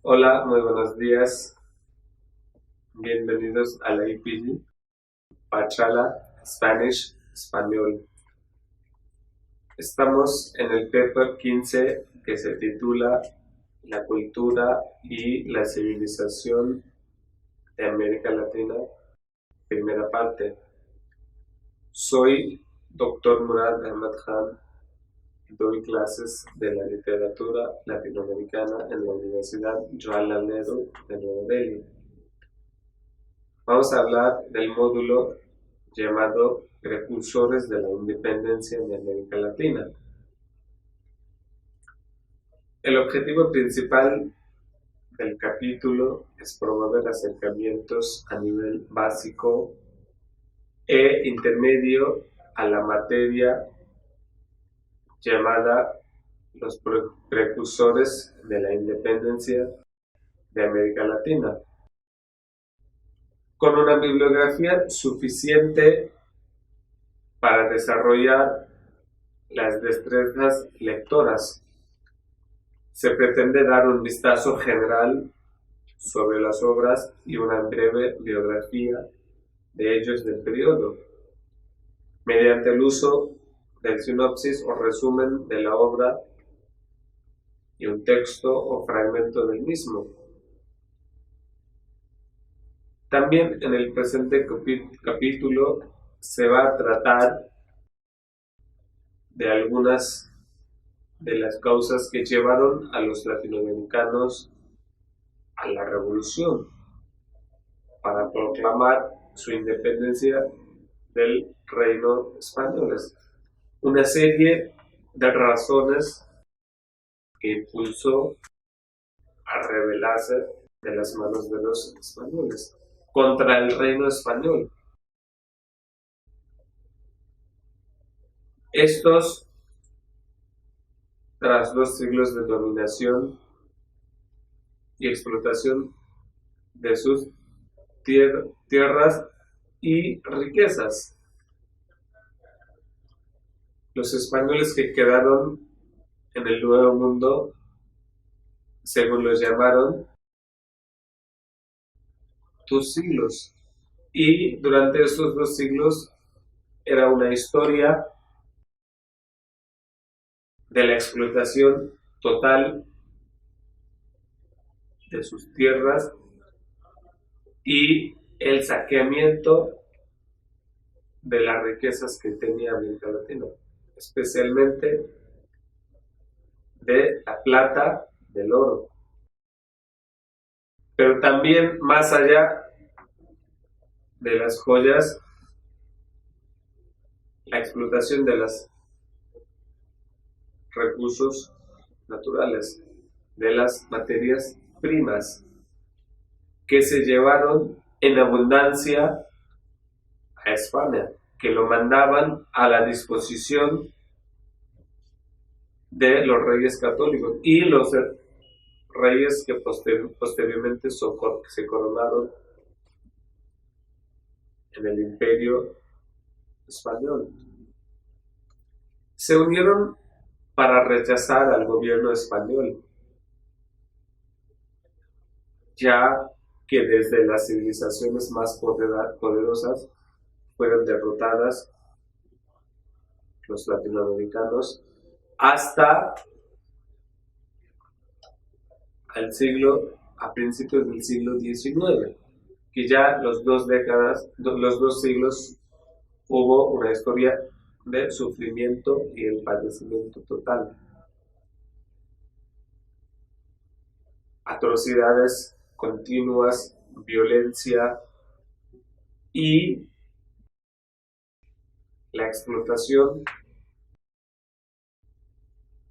Hola, muy buenos días. Bienvenidos a la IPG, Pachala, Spanish, Español. Estamos en el paper 15 que se titula La cultura y la civilización de América Latina, primera parte. Soy Dr. Murad Ahmad Khan. Doy clases de la literatura latinoamericana en la Universidad Jawaharlal Nehru de Nueva Delhi. Vamos a hablar del módulo llamado Precursores de la Independencia en América Latina. El objetivo principal del capítulo es promover acercamientos a nivel básico e intermedio a la materia llamada los precursores de la independencia de América Latina, con una bibliografía suficiente para desarrollar las destrezas lectoras. Se pretende dar un vistazo general sobre las obras y una breve biografía de ellos del periodo, mediante el uso del sinopsis o resumen de la obra y un texto o fragmento del mismo. También en el presente capítulo se va a tratar de algunas de las causas que llevaron a los latinoamericanos a la revolución para proclamar su independencia del reino español. Una serie de razones que impulsó a rebelarse de las manos de los españoles contra el reino español. Estos, tras 2 siglos de dominación y explotación de sus tierras y riquezas, los españoles que quedaron en el Nuevo Mundo, según los llamaron, 2 siglos. Y durante estos 2 siglos era una historia de la explotación total de sus tierras y el saqueamiento de las riquezas que tenía América Latina, especialmente de la plata, del oro. Pero también más allá de las joyas, la explotación de los recursos naturales, de las materias primas que se llevaron en abundancia a España, que lo mandaban a la disposición de los reyes católicos y los reyes que posteriormente se coronaron en el Imperio Español. Se unieron para rechazar al gobierno español, ya que desde las civilizaciones más poderosas fueron derrotadas los latinoamericanos hasta a principios del siglo XIX, que ya los 2 siglos hubo una historia de sufrimiento y el padecimiento total. Atrocidades continuas, violencia y la explotación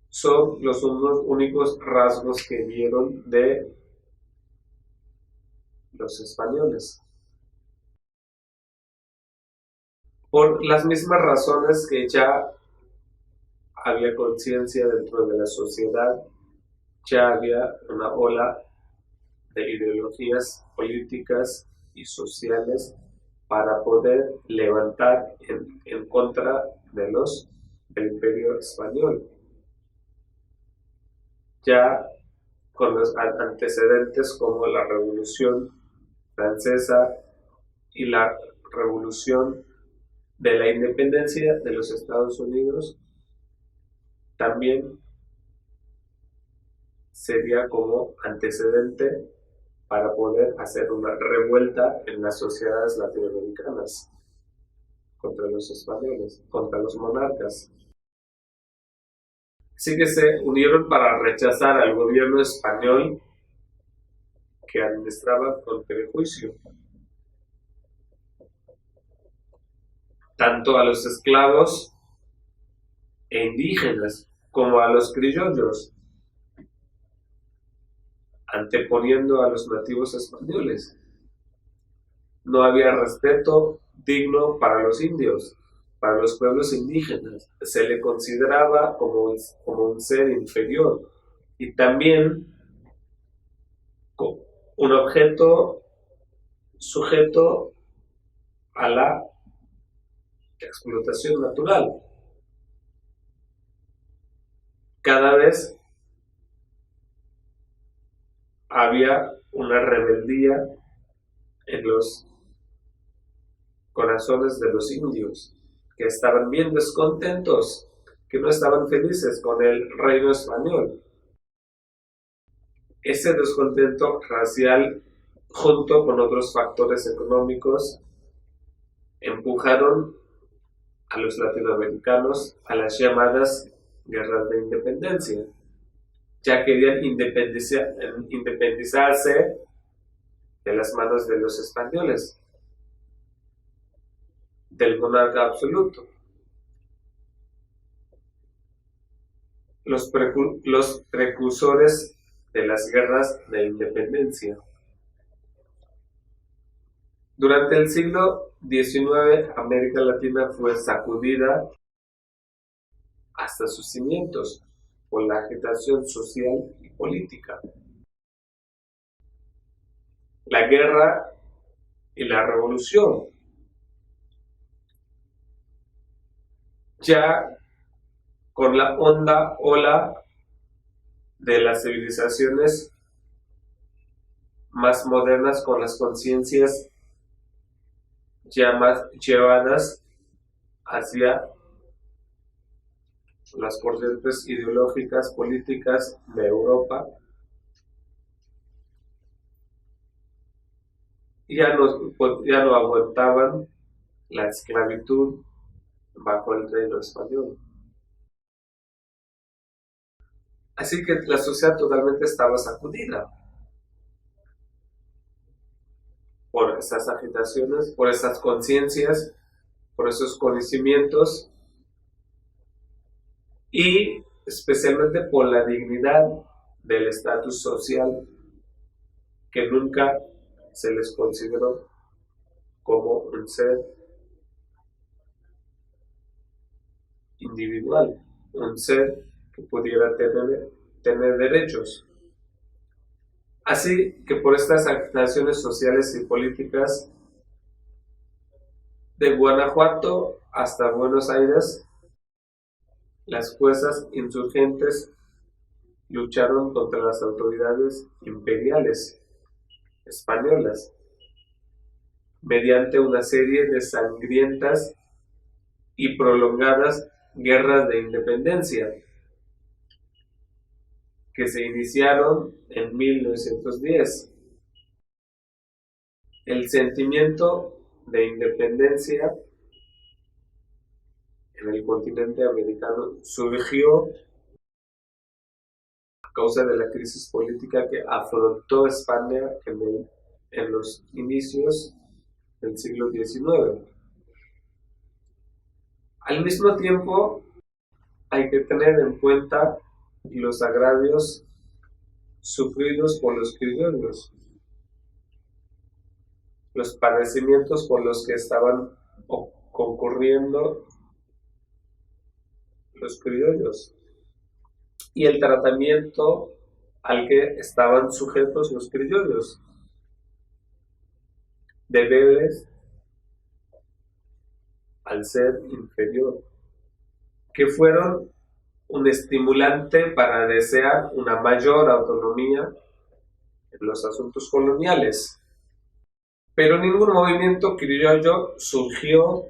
son los únicos rasgos que vieron de los españoles. Por las mismas razones que ya había conciencia dentro de la sociedad, ya había una ola de ideologías políticas y sociales para poder levantar en contra del Imperio Español. Ya con los antecedentes como la Revolución Francesa y la Revolución de la Independencia de los Estados Unidos, también sería como antecedente para poder hacer una revuelta en las sociedades latinoamericanas contra los españoles, contra los monarcas. Así que se unieron para rechazar al gobierno español que administraba con prejuicio tanto a los esclavos e indígenas como a los criollos, anteponiendo a los nativos españoles. No había respeto digno para los indios, para los pueblos indígenas. Se le consideraba como un ser inferior y también como un objeto sujeto a la explotación natural. Cada vez había una rebeldía en los corazones de los indios, que estaban bien descontentos, que no estaban felices con el reino español. Ese descontento racial, junto con otros factores económicos, empujaron a los latinoamericanos a las llamadas guerras de independencia. Ya querían independizarse de las manos de los españoles, del monarca absoluto. Los precursores de las guerras de independencia. Durante el siglo XIX, América Latina fue sacudida hasta sus cimientos por la agitación social y política. La guerra y la revolución. Ya con la honda ola de las civilizaciones más modernas, con las conciencias ya más llevadas hacia las corrientes ideológicas, políticas de Europa, ya no aguantaban la esclavitud bajo el reino español. Así que la sociedad totalmente estaba sacudida por esas agitaciones, por esas conciencias, por esos conocimientos y especialmente por la dignidad del estatus social que nunca se les consideró como un ser individual, un ser que pudiera tener derechos. Así que por estas agitaciones sociales y políticas, de Guanajuato hasta Buenos Aires, las fuerzas insurgentes lucharon contra las autoridades imperiales españolas mediante una serie de sangrientas y prolongadas guerras de independencia que se iniciaron en 1910. El sentimiento de independencia en el continente americano surgió a causa de la crisis política que afrontó España en los inicios del siglo XIX. Al mismo tiempo, hay que tener en cuenta los agravios sufridos por los criollos, los padecimientos por los que estaban concurriendo los criollos y el tratamiento al que estaban sujetos los criollos, de verles al ser inferior, que fueron un estimulante para desear una mayor autonomía en los asuntos coloniales. Pero ningún movimiento criollo surgió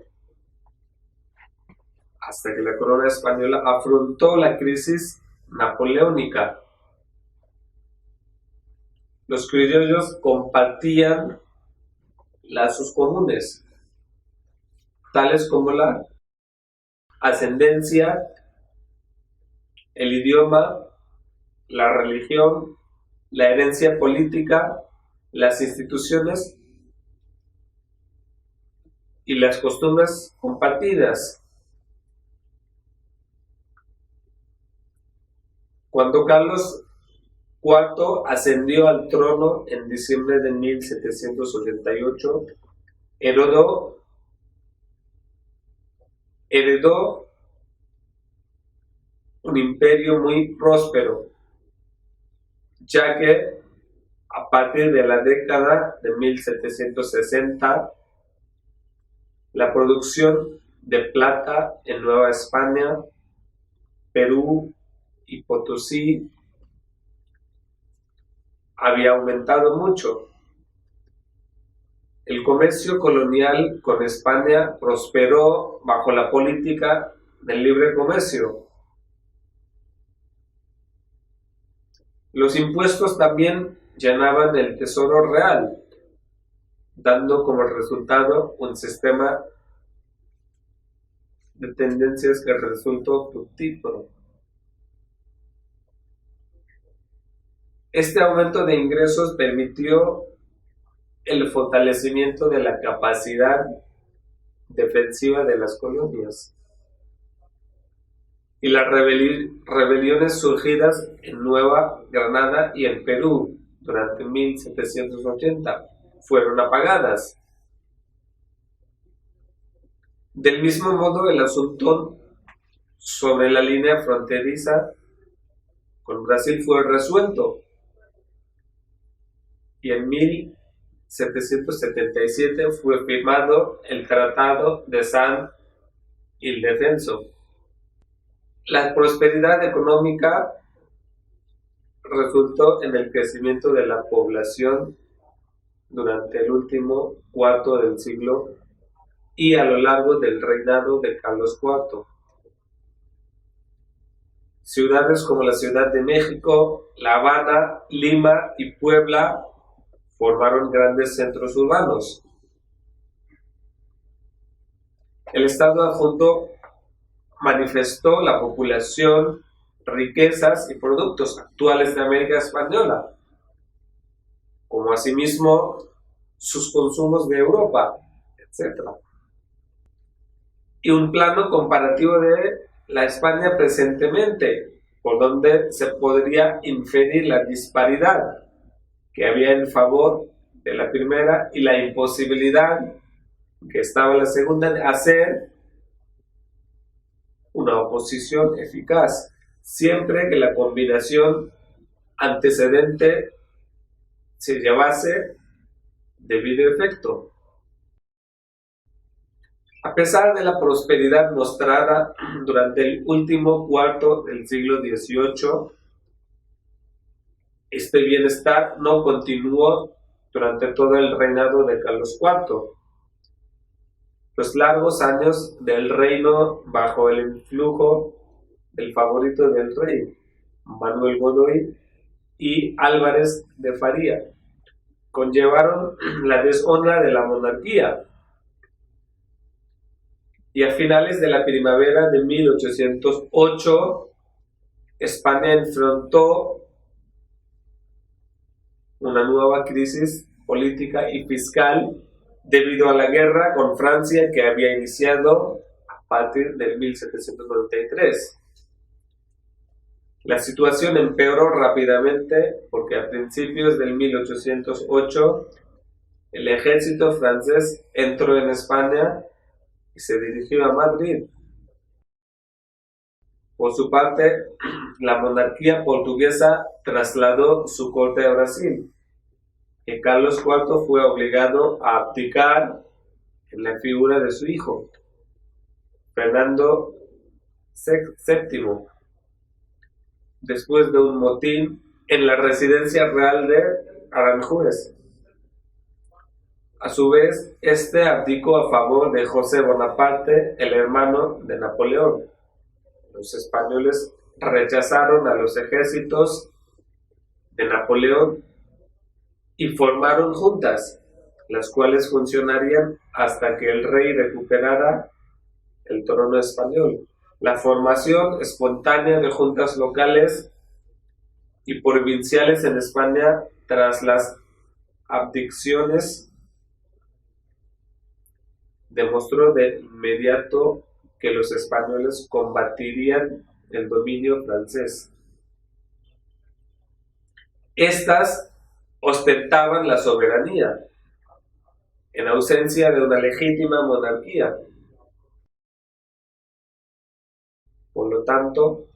hasta que la corona española afrontó la crisis napoleónica. Los criollos compartían lazos comunes, tales como la ascendencia, el idioma, la religión, la herencia política, las instituciones y las costumbres compartidas. Cuando Carlos IV ascendió al trono en diciembre de 1788, heredó un imperio muy próspero, ya que a partir de la década de 1760, la producción de plata en Nueva España, Perú y Potosí había aumentado mucho. El comercio colonial con España prosperó bajo la política del libre comercio. Los impuestos también llenaban el tesoro real, dando como resultado un sistema de tendencias que resultó fructífero. Este aumento de ingresos permitió el fortalecimiento de la capacidad defensiva de las colonias y las rebeliones surgidas en Nueva Granada y en Perú durante 1780 fueron apagadas. Del mismo modo, el asunto sobre la línea fronteriza con Brasil fue resuelto y en 1777 fue firmado el Tratado de San Ildefonso. La prosperidad económica resultó en el crecimiento de la población durante el último cuarto del siglo y a lo largo del reinado de Carlos IV. Ciudades como la Ciudad de México, La Habana, Lima y Puebla formaron grandes centros urbanos. El Estado adjunto manifestó la población, riquezas y productos actuales de América Española, como asimismo sus consumos de Europa, etc. Y un plano comparativo de la España presentemente, por donde se podría inferir la disparidad que había en favor de la primera y la imposibilidad que estaba la segunda de hacer una oposición eficaz, siempre que la combinación antecedente se llevase debido efecto. A pesar de la prosperidad mostrada durante el último cuarto del siglo XVIII, este bienestar no continuó durante todo el reinado de Carlos IV. Los largos años del reino bajo el influjo del favorito del rey, Manuel Godoy y Álvarez de Faría, conllevaron la deshonra de la monarquía. Y a finales de la primavera de 1808, España enfrentó una nueva crisis política y fiscal debido a la guerra con Francia que había iniciado a partir de 1793. La situación empeoró rápidamente porque a principios del 1808 el ejército francés entró en España y se dirigió a Madrid. Por su parte, la monarquía portuguesa trasladó su corte a Brasil, y Carlos IV fue obligado a abdicar en la figura de su hijo, Fernando VII. después de un motín en la residencia real de Aranjuez. A su vez, este abdicó a favor de José Bonaparte, el hermano de Napoleón. Los españoles rechazaron a los ejércitos de Napoleón y formaron juntas, las cuales funcionarían hasta que el rey recuperara el trono español. La formación espontánea de juntas locales y provinciales en España tras las abdicaciones demostró de inmediato que los españoles combatirían el dominio francés. Estas ostentaban la soberanía, en ausencia de una legítima monarquía. Por lo tanto,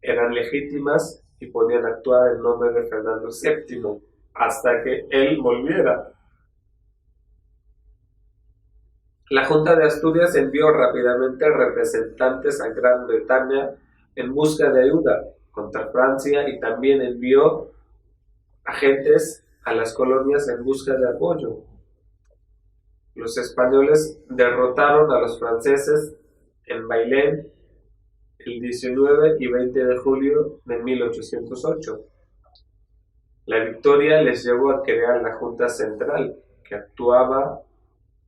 eran legítimas y podían actuar en nombre de Fernando VII hasta que él volviera. La Junta de Asturias envió rápidamente representantes a Gran Bretaña en busca de ayuda contra Francia y también envió agentes a las colonias en busca de apoyo. Los españoles derrotaron a los franceses en Bailén el 19 y 20 de julio de 1808. La victoria les llevó a crear la Junta Central, que actuaba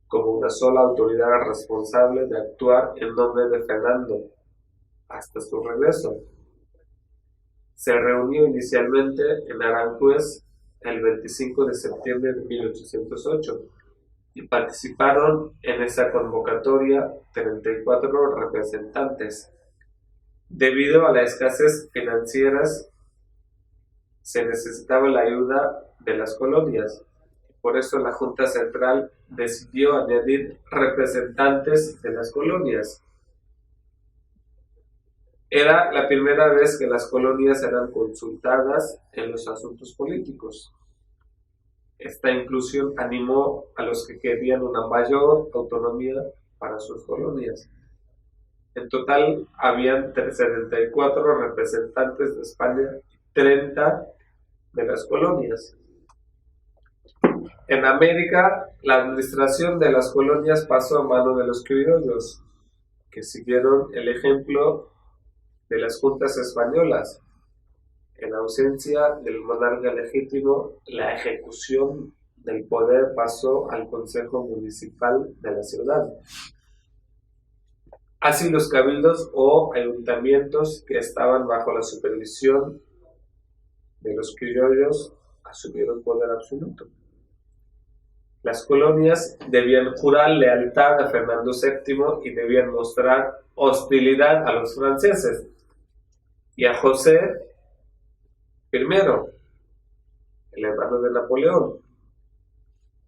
como una sola autoridad responsable de actuar en nombre de Fernando hasta su regreso. Se reunió inicialmente en Aranjuez el 25 de septiembre de 1808 y participaron en esa convocatoria 34 representantes. Debido a la escasez financieras, se necesitaba la ayuda de las colonias. Por eso la Junta Central decidió añadir representantes de las colonias. Era la primera vez que las colonias eran consultadas en los asuntos políticos. Esta inclusión animó a los que querían una mayor autonomía para sus colonias. En total, habían 74 representantes de España y 30 de las colonias. En América, la administración de las colonias pasó a mano de los criollos, que siguieron el ejemplo de las juntas españolas. En ausencia del monarca legítimo, la ejecución del poder pasó al Consejo Municipal de la ciudad. Así los cabildos o ayuntamientos que estaban bajo la supervisión de los criollos asumieron poder absoluto. Las colonias debían jurar lealtad a Fernando VII y debían mostrar hostilidad a los franceses y a José I, el hermano de Napoleón.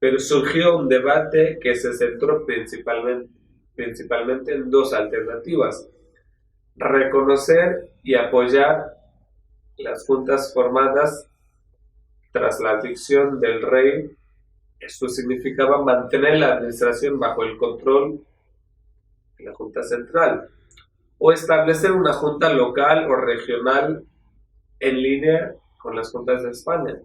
Pero surgió un debate que se centró principalmente en dos alternativas: reconocer y apoyar las juntas formadas tras la adicción del rey. Esto significaba mantener la administración bajo el control de la Junta Central, o establecer una junta local o regional en línea con las juntas de España.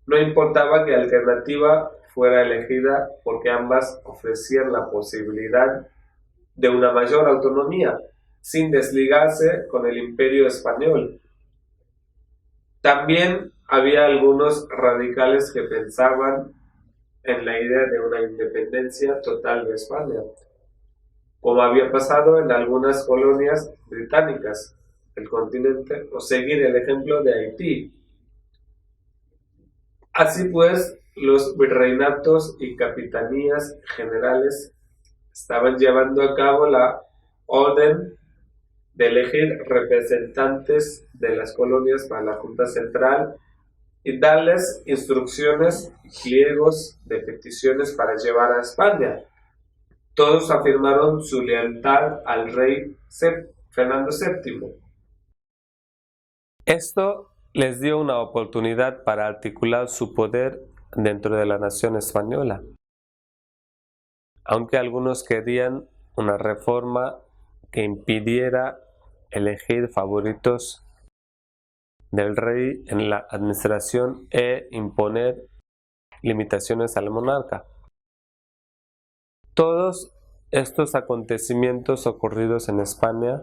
No importaba qué alternativa fuera elegida, porque ambas ofrecían la posibilidad de una mayor autonomía, sin desligarse con el imperio español. También había algunos radicales que pensaban en la idea de una independencia total de España, como había pasado en algunas colonias británicas del continente, o seguir el ejemplo de Haití. Así pues, los virreinatos y capitanías generales estaban llevando a cabo la orden de elegir representantes de las colonias para la Junta Central y darles instrucciones y pliegos de peticiones para llevar a España. Todos afirmaron su lealtad al rey Fernando VII. Esto les dio una oportunidad para articular su poder dentro de la nación española. Aunque algunos querían una reforma que impidiera elegir favoritos del rey en la administración e imponer limitaciones al monarca. Todos estos acontecimientos ocurridos en España,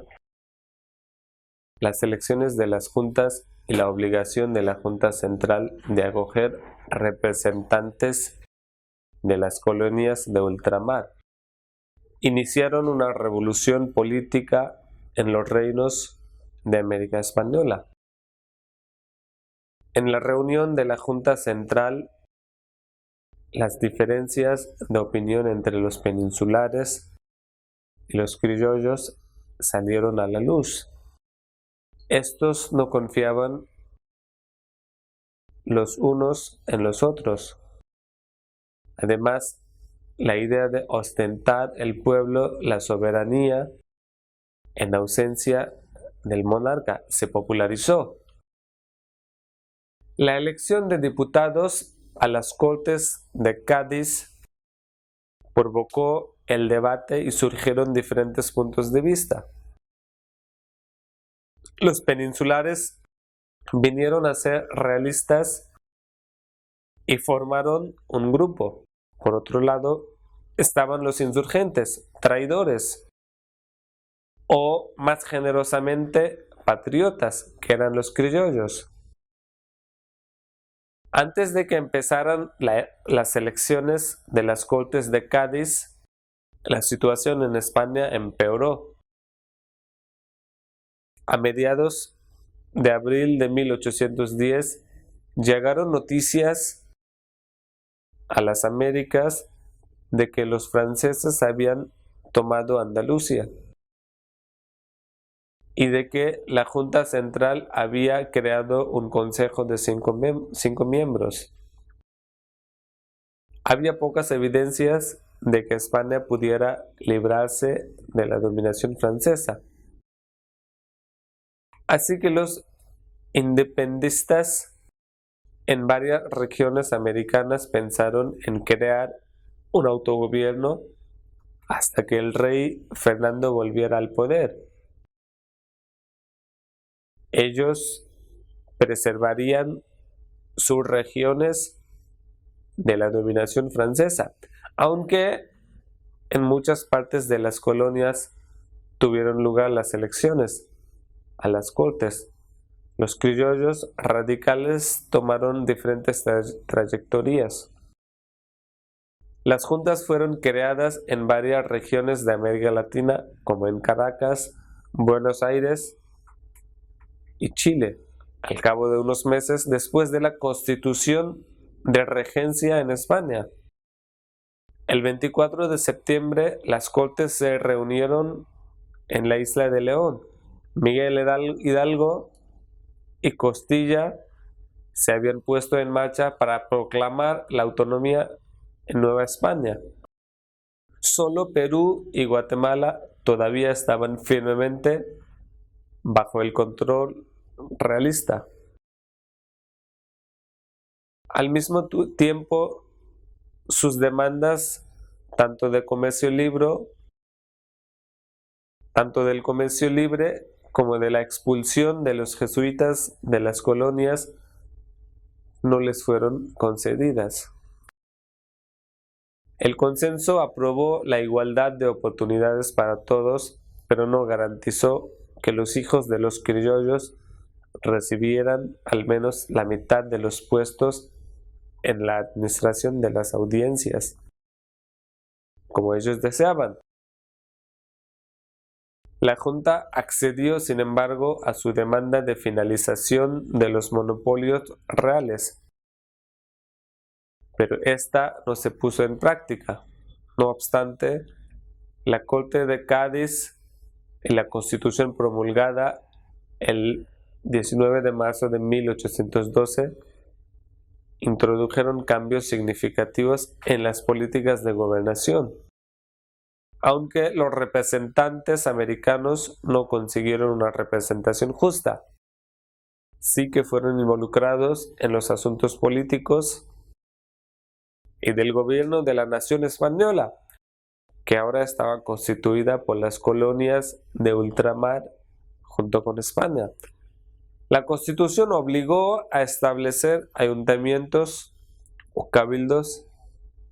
las elecciones de las juntas y la obligación de la Junta Central de acoger representantes de las colonias de ultramar, iniciaron una revolución política en los reinos de América Española. En la reunión de la Junta Central, las diferencias de opinión entre los peninsulares y los criollos salieron a la luz. Estos no confiaban los unos en los otros. Además, la idea de ostentar el pueblo la soberanía en ausencia del monarca se popularizó. La elección de diputados a las Cortes de Cádiz provocó el debate y surgieron diferentes puntos de vista. Los peninsulares vinieron a ser realistas y formaron un grupo. Por otro lado, estaban los insurgentes, traidores, o más generosamente, patriotas, que eran los criollos. Antes de que empezaran las elecciones de las Cortes de Cádiz, la situación en España empeoró. A mediados de abril de 1810 llegaron noticias a las Américas de que los franceses habían tomado Andalucía y de que la Junta Central había creado un consejo de 5 miembros. Había pocas evidencias de que España pudiera librarse de la dominación francesa. Así que los independistas en varias regiones americanas pensaron en crear un autogobierno hasta que el rey Fernando volviera al poder. Ellos preservarían sus regiones de la dominación francesa, aunque en muchas partes de las colonias tuvieron lugar las elecciones a las Cortes. Los criollos radicales tomaron diferentes trayectorias. Las juntas fueron creadas en varias regiones de América Latina, como en Caracas, Buenos Aires y Chile, al cabo de unos meses después de la constitución de regencia en España. El 24 de septiembre las Cortes se reunieron en la isla de León. Miguel Hidalgo y Costilla se habían puesto en marcha para proclamar la autonomía en Nueva España. Solo Perú y Guatemala todavía estaban firmemente bajo el control realista. Al mismo tiempo, sus demandas, tanto del comercio libre como de la expulsión de los jesuitas de las colonias, no les fueron concedidas. El consenso aprobó la igualdad de oportunidades para todos, pero no garantizó que los hijos de los criollos recibieran al menos la mitad de los puestos en la administración de las audiencias, como ellos deseaban. La Junta accedió, sin embargo, a su demanda de finalización de los monopolios reales, pero esta no se puso en práctica. No obstante, la Corte de Cádiz y la Constitución promulgada el 19 de marzo de 1812 introdujeron cambios significativos en las políticas de gobernación. Aunque los representantes americanos no consiguieron una representación justa, sí que fueron involucrados en los asuntos políticos y del gobierno de la nación española, que ahora estaba constituida por las colonias de ultramar junto con España. La Constitución obligó a establecer ayuntamientos o cabildos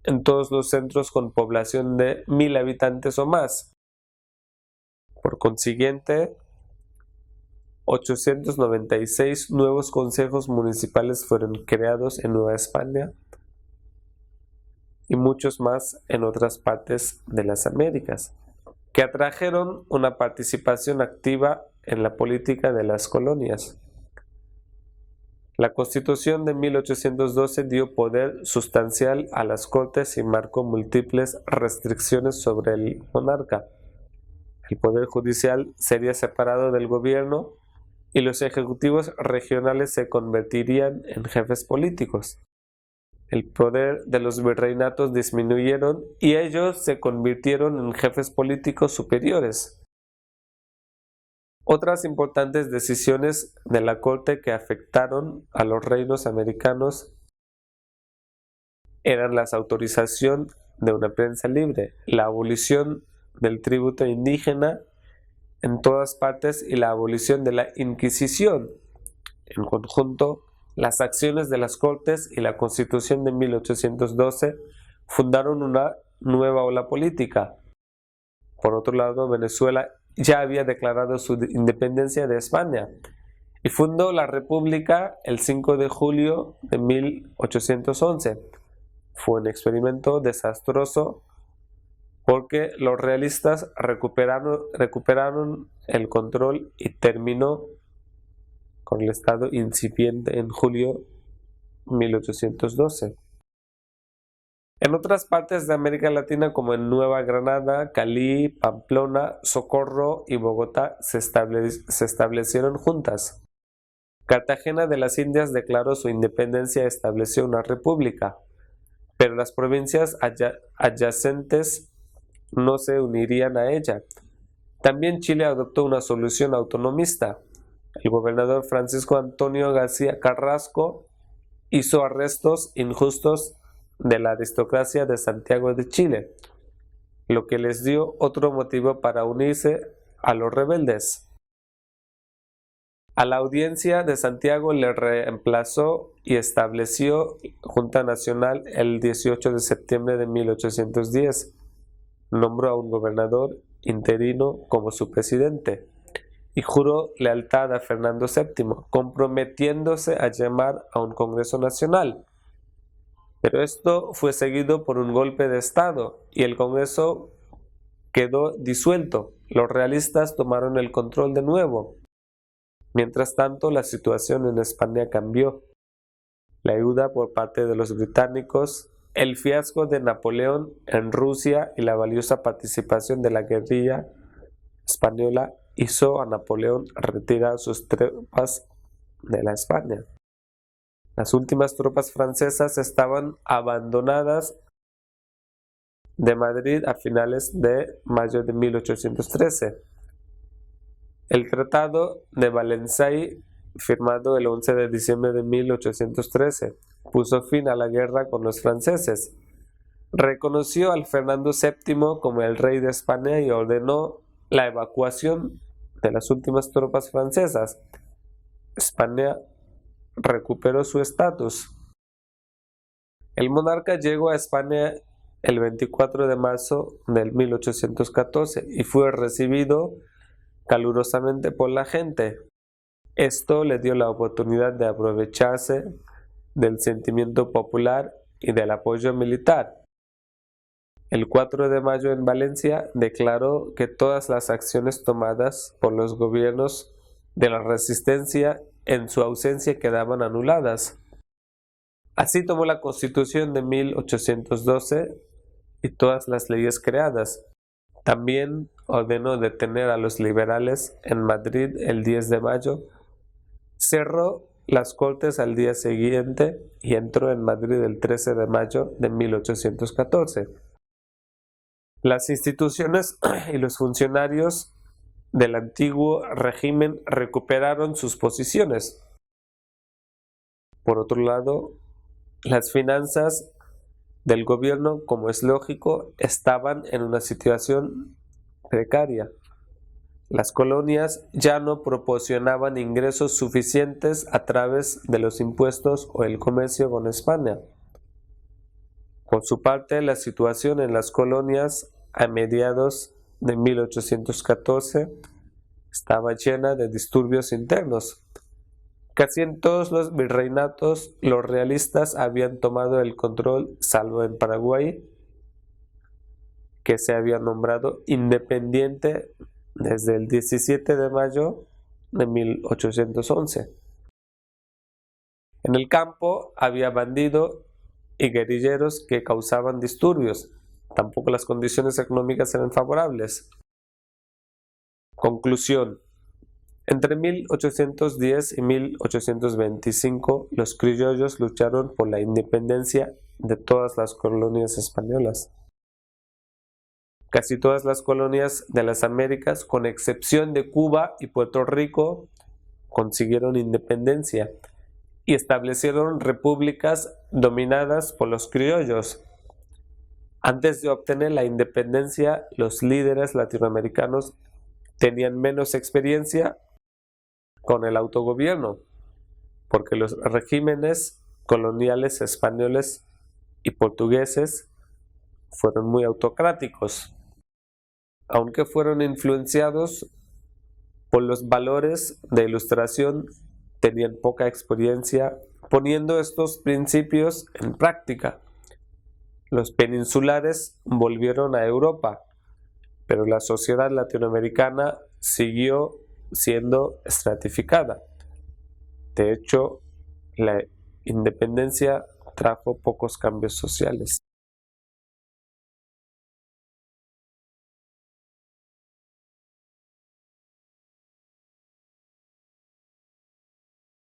en todos los centros con población de 1000 habitantes o más. Por consiguiente, 896 nuevos consejos municipales fueron creados en Nueva España y muchos más en otras partes de las Américas, que atrajeron una participación activa en la política de las colonias. La Constitución de 1812 dio poder sustancial a las Cortes y marcó múltiples restricciones sobre el monarca. El poder judicial sería separado del gobierno y los ejecutivos regionales se convertirían en jefes políticos. El poder de los virreinatos disminuyeron y ellos se convirtieron en jefes políticos superiores. Otras importantes decisiones de la corte que afectaron a los reinos americanos eran la autorización de una prensa libre, la abolición del tributo indígena en todas partes y la abolición de la Inquisición. En conjunto, las acciones de las Cortes y la Constitución de 1812 fundaron una nueva ola política. Por otro lado, Venezuela ya había declarado su independencia de España y fundó la República el 5 de julio de 1811. Fue un experimento desastroso porque los realistas recuperaron el control y terminó con el estado incipiente en julio de 1812. En otras partes de América Latina, como en Nueva Granada, Cali, Pamplona, Socorro y Bogotá, se establecieron juntas. Cartagena de las Indias declaró su independencia y estableció una república, pero las provincias adyacentes no se unirían a ella. También Chile adoptó una solución autonomista. El gobernador Francisco Antonio García Carrasco hizo arrestos injustos de la aristocracia de Santiago de Chile, lo que les dio otro motivo para unirse a los rebeldes. A la audiencia de Santiago le reemplazó y estableció Junta Nacional el 18 de septiembre de 1810. Nombró a un gobernador interino como su presidente y juró lealtad a Fernando VII, comprometiéndose a llamar a un Congreso Nacional. Pero esto fue seguido por un golpe de Estado y el Congreso quedó disuelto. Los realistas tomaron el control de nuevo. Mientras tanto, la situación en España cambió. La ayuda por parte de los británicos, el fiasco de Napoleón en Rusia y la valiosa participación de la guerrilla española hizo a Napoleón retirar sus tropas de la España. Las últimas tropas francesas estaban abandonadas de Madrid a finales de mayo de 1813. El Tratado de Valenciennes, firmado el 11 de diciembre de 1813, puso fin a la guerra con los franceses. Reconoció al Fernando VII como el rey de España y ordenó la evacuación de las últimas tropas francesas. España recuperó su estatus. El monarca llegó a España el 24 de marzo de 1814 y fue recibido calurosamente por la gente. Esto le dio la oportunidad de aprovecharse del sentimiento popular y del apoyo militar. El 4 de mayo en Valencia declaró que todas las acciones tomadas por los gobiernos de la resistencia en su ausencia quedaban anuladas. Así tomó la Constitución de 1812 y todas las leyes creadas. También ordenó detener a los liberales en Madrid el 10 de mayo, cerró las Cortes al día siguiente y entró en Madrid el 13 de mayo de 1814. Las instituciones y los funcionarios del antiguo régimen recuperaron sus posiciones. Por otro lado, las finanzas del gobierno, como es lógico, estaban en una situación precaria. Las colonias ya no proporcionaban ingresos suficientes a través de los impuestos o el comercio con España. Por su parte, la situación en las colonias a mediados de 1814 estaba llena de disturbios internos. Casi en todos los virreinatos los realistas habían tomado el control, salvo en Paraguay, que se había nombrado independiente desde el 17 de mayo de 1811. En el campo había bandidos y guerrilleros que causaban disturbios. Tampoco las condiciones económicas eran favorables. Conclusión. Entre 1810 y 1825 los criollos lucharon por la independencia de todas las colonias españolas. Casi todas las colonias de las Américas, con excepción de Cuba y Puerto Rico, consiguieron independencia y establecieron repúblicas dominadas por los criollos. Antes de obtener la independencia, los líderes latinoamericanos tenían menos experiencia con el autogobierno, porque los regímenes coloniales españoles y portugueses fueron muy autocráticos, aunque fueron influenciados por los valores de Ilustración, tenían poca experiencia poniendo estos principios en práctica. Los peninsulares volvieron a Europa, pero la sociedad latinoamericana siguió siendo estratificada. De hecho, la independencia trajo pocos cambios sociales.